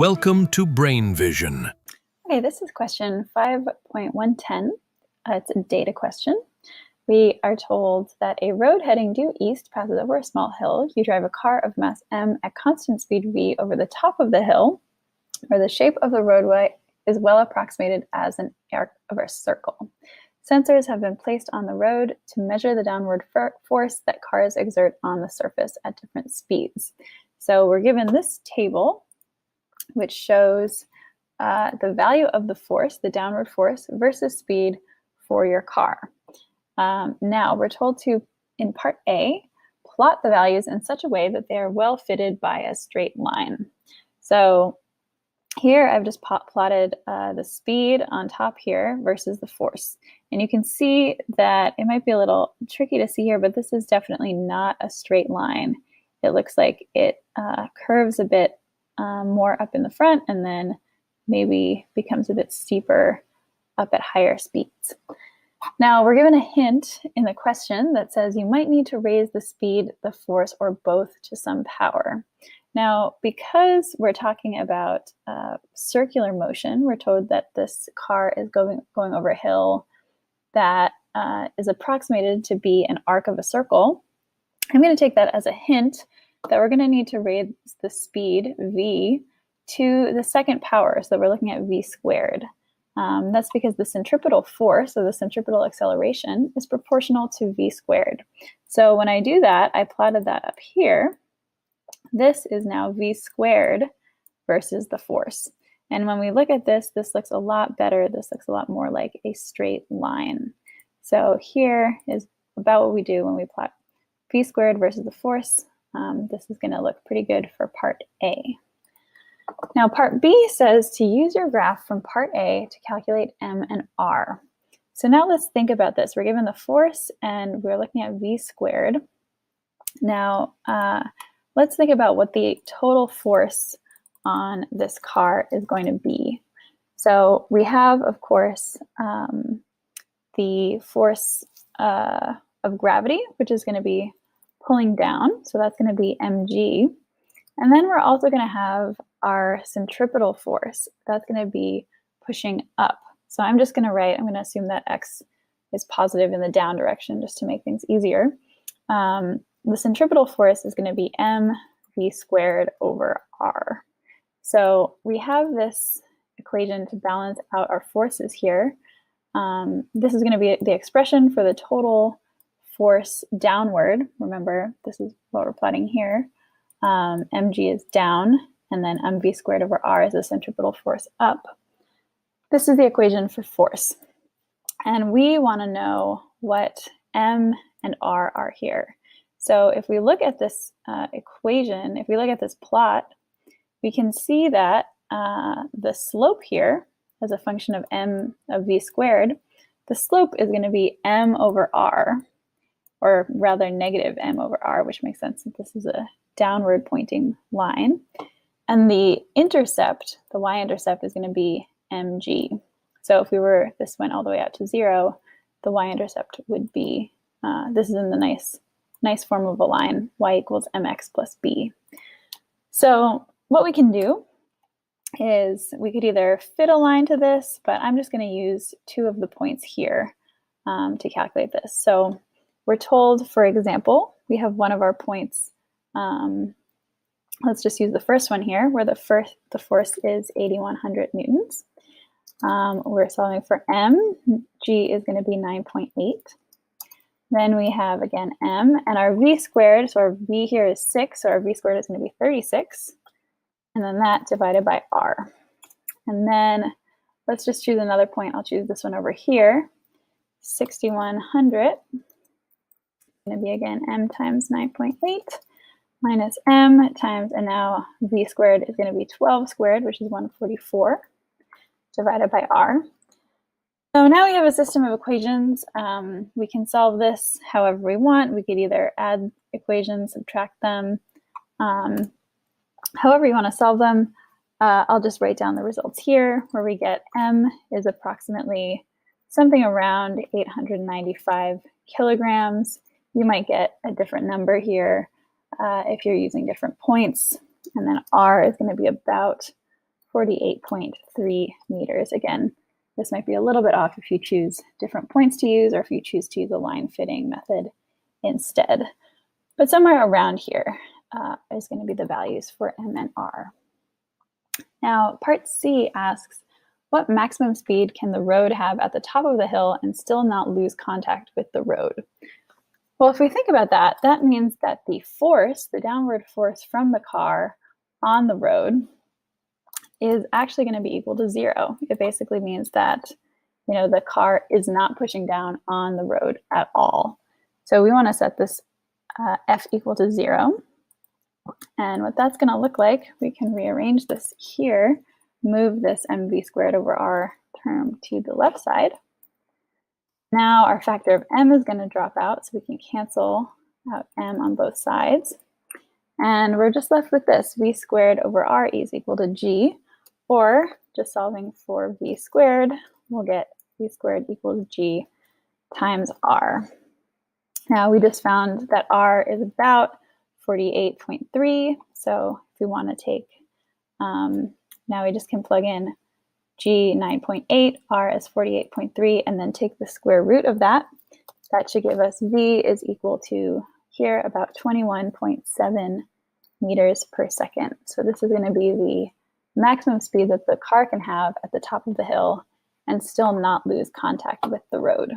Welcome to Brain Vision. Okay, this is question 5.110. It's a data question. We are told that a road heading due east passes over a small hill. You drive a car of mass m at constant speed v over the top of the hill, where the shape of the roadway is well approximated as an arc of a circle. Sensors have been placed on the road to measure the downward force that cars exert on the surface at different speeds. So we're given this table, which shows the value of the force, the downward force, versus speed for your car. Now we're told to, in part A, plot the values in such a way that they are well fitted by a straight line. So here I've just plotted the speed on top here versus the force. And you can see that it might be a little tricky to see here, but this is definitely not a straight line. It looks like it curves a bit more up in the front and then maybe becomes a bit steeper up at higher speeds. Now we're given a hint in the question that says you might need to raise the speed, the force, or both to some power. Now, because we're talking about circular motion, we're told that this car is going over a hill that is approximated to be an arc of a circle. I'm going to take that as a hint that we're going to need to raise the speed, v, to the second power. So we're looking at v squared. That's because the centripetal force, or the centripetal acceleration, is proportional to v squared. So when I do that, I plotted that up here. This is now v squared versus the force. And when we look at this, this looks a lot better. This looks a lot more like a straight line. So here is about what we do when we plot v squared versus the force. This is going to look pretty good for part A. Now part B says to use your graph from part A to calculate m and r. So now let's think about this. We're given the force and we're looking at v squared. Now let's think about what the total force on this car is going to be. So we have, of course, the force of gravity, which is going to be pulling down. So that's going to be mg. And then we're also going to have our centripetal force. That's going to be pushing up. So I'm just going to write, I'm going to assume that x is positive in the down direction just to make things easier. The centripetal force is going to be mv squared over r. So we have this equation to balance out our forces here. This is going to be the expression for the total force downward. Remember, this is what we're plotting here. Mg is down, and then mv squared over r is the centripetal force up. This is the equation for force. And we want to know what m and r are here. So if we look at this equation, if we look at this plot, we can see that the slope here as a function of m of v squared, the slope is going to be m over r, or rather negative m over r, which makes sense that this is a downward pointing line. And the intercept, the y-intercept, is going to be mg. So if this went all the way out to 0, the y-intercept would be, this is in the nice form of a line, y equals mx plus b. So what we can do is we could either fit a line to this, but I'm just going to use two of the points here to calculate this. So we're told, for example, we have one of our points. Let's just use the first one here, where the force is 8,100 newtons. We're solving for m. G is going to be 9.8. Then we have, again, m, and our v squared, so our v here is 6, so our v squared is going to be 36. And then that divided by r. And then let's just choose another point. I'll choose this one over here. 6,100 is going to be, again, m times 9.8 minus m times, and now v squared is going to be 12 squared, which is 144, divided by r. So now we have a system of equations. We can solve this however we want. We could either add equations, subtract them, however you want to solve them. I'll just write down the results here, where we get m is approximately something around 895 kilograms. You might get a different number here if you're using different points. And then r is going to be about 48.3 meters. Again, this might be a little bit off if you choose different points to use or if you choose to use the line fitting method instead. But somewhere around here is going to be the values for M and R. Now, part C asks, what maximum speed can the road have at the top of the hill and still not lose contact with the road? Well, if we think about that, that means that the force, the downward force from the car on the road, is actually going to be equal to 0. It basically means that, the car is not pushing down on the road at all. So we want to set this F equal to 0. And what that's going to look like, we can rearrange this here, move this mv squared over r term to the left side. Now our factor of m is going to drop out, so we can cancel out m on both sides. And we're just left with this, v squared over r is equal to g, or just solving for v squared, we'll get v squared equal to g times r. Now we just found that r is about 48.3, so if we want to take, now we just can plug in g 9.8, r is 48.3, and then take the square root of that. That should give us v is equal to, here, about 21.7 meters per second. So this is going to be the maximum speed that the car can have at the top of the hill and still not lose contact with the road.